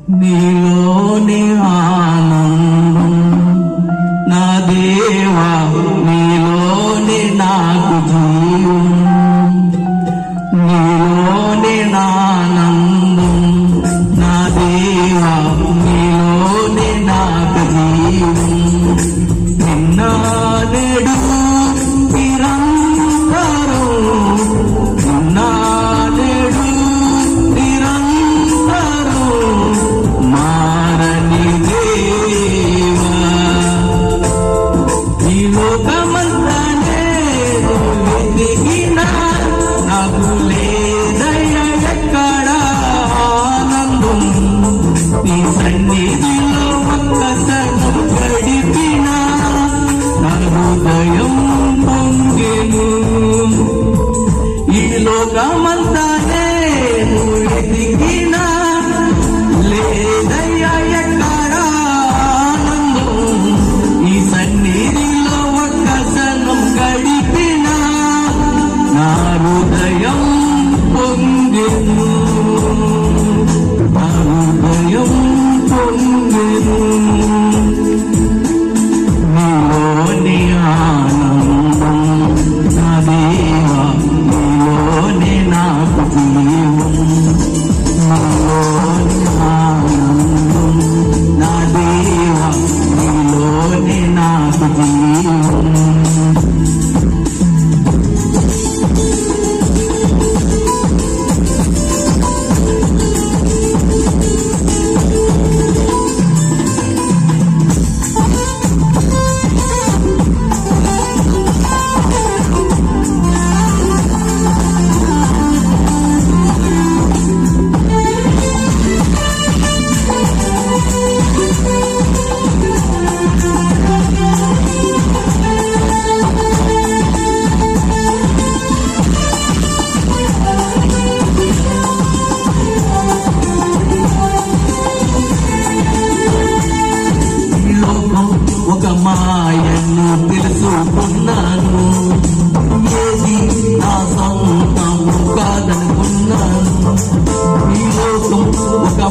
నీలోని ఆనందం నా దేవా, నీలోని నాకు జీవం, నీలోని ఆనందం నా దేవా, నీలోని నాకు జీవం. నిన్న నేడు నిరంతరం, నిన్న నేడు నిరంతరం మారని దేవా. ఈ లోకమంతా నేను వెతికినా నాకు లేదయ్యా ఎక్కడ ఆనందం. నీ సన్నిధిలో ఒక్కసారి గడిపినా నా హృదయం పొంగెను. ఈ లోకమంతా నేను వెతికినా లేదయ్యా ఎక్కడ ఆనందం. ఈ సన్నిధిలో ఒక్క క్షణం గడిపినా నా హృదయం పొంగెను, నా హృదయం పొంగెను. నీలోని ఆనందం నా దేవా, నీలోని నాకు జీవం, నీలోని ఆనందం నా దేవా, నీలోని నాకు జీవం. ఒక మాయను తెలుసుకున్నాను, ఏది నా సొంతము కాదనుకున్నాను. ఈ లోకం ఒక